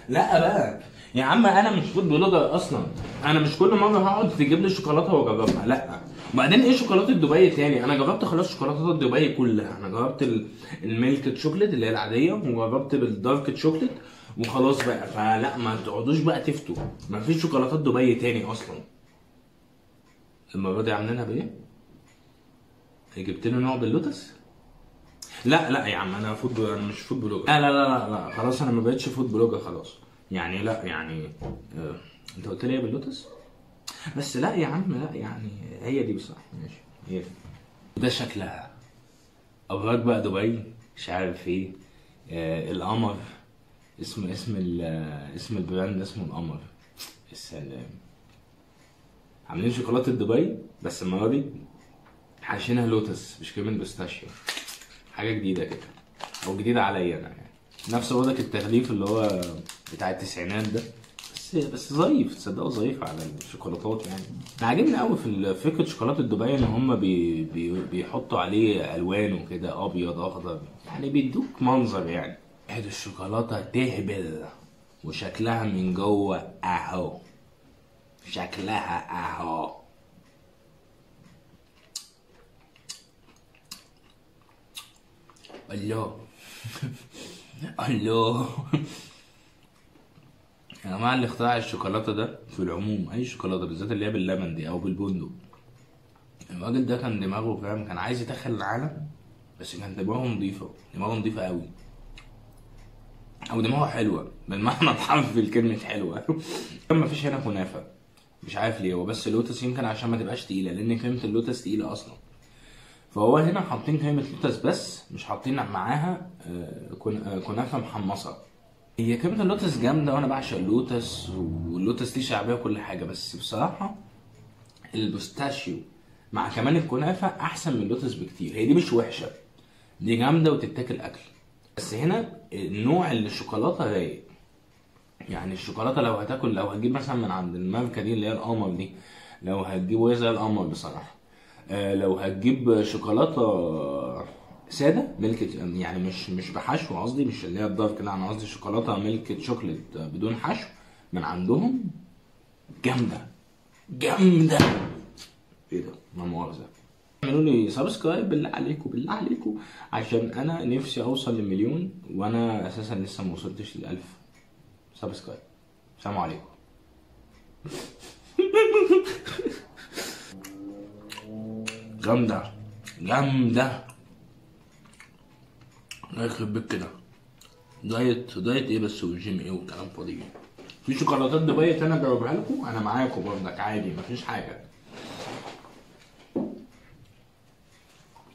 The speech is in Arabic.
لا بقى يا عم، انا مش فود بلوجر اصلا. انا مش كل مره هقعد تجيب لي شوكولاته واجربها، لا. وبعدين ايه شوكولاته دبي تاني؟ انا جربت خلاص شوكولاتات دبي كلها. انا جربت الميلك شوكليت اللي هي العاديه، وجربت بالدارك شوكليت وخلاص بقى. فلا ما تقعدوش بقى تفتوا، ما فيش شوكولاتات دبي تاني اصلا. المره دي عاملينها بايه؟ جبت له نوع باللوتس. لا لا يا عم، انا مش فود بلوجر. لا لا لا لا, لا. خلاص انا ما بقتش فود بلوجر خلاص. يعني لا يعني انت قلت لي ايه باللوتس؟ بس لا يا عم، لا يعني هي دي بصراحه ماشي. هي دي. ده شكلها ابراج بقى دبي، مش عارف ايه. القمر. اسم البراند اسمه القمر. السلام. عاملين شوكولاته دبي بس المره دي حاشينها لوتس مش كريمه بيستاشيو. حاجه جديده كده، او جديده عليا انا يعني. نفس برضك التغليف اللي هو بتاع التسعينات ده. بس ظريف، تصدقوا ظريف على الشوكولاتات يعني. انا عاجبني قوي في فكره شوكولاته دبي ان هم بيحطوا عليه الوان وكده، ابيض اخضر، يعني بيدوك منظر يعني. الشوكولاته تهبل، وشكلها من جوه اهو. شكلها اهو. الله. الله. يا جماعه اللي اخترع الشوكولاته ده في العموم، اي شوكولاته بالذات اللي هي باللبن دي او بالبندق، الراجل ده كان دماغه فاهم، كان عايز يدخل العالم. بس كان دماغه نضيفه، دماغه نضيفه قوي، او دماغه حلوه بالمعنى الحرفي الكلمه حلوه. ما فيش هنا كنافه، مش عارف ليه. هو بس اللوتس يمكن عشان ما تبقاش تقيله، لان كريمه اللوتس تقيله اصلا. فهو هنا حاطين كريمه لوتس بس، مش حاطين معاها كنافه محمصه. هي كريمه اللوتس جامده، وانا بعشق اللوتس، واللوتس دي شعبيه وكل حاجه. بس بصراحه البوستاشيو مع كمان الكنافه احسن من اللوتس بكتير. هي دي مش وحشه، دي جامده وتتاكل اكل. بس هنا النوع اللي الشوكولاته رايق. يعني الشوكولاته لو هتجيب مثلا من عند الماركه دي اللي هي القمر دي، لو هتجيبه هي زي القمر بصراحه. لو هتجيب شوكولاته ساده ميلك، يعني مش بحشو، قصدي مش اللي هي الدارك، لا انا قصدي شوكولاته ميلك شوكليت بدون حشو من عندهم، جامده جامده. ايه ده؟ ما مؤاخذه. اعملوا لي سبسكرايب بالله عليكم، بالله عليكم، عشان انا نفسي اوصل لمليون، وانا اساسا لسه ما وصلتش ل1000 سبسكرايب. السلام عليكم. جامده جامده. الله يخرب بيك كده. دايت دايت ايه بس، والجيم ايه والكلام فاضي. في شوكولاتات دبي انا اجربها لكم، انا معاكم برضك عادي، مفيش حاجه.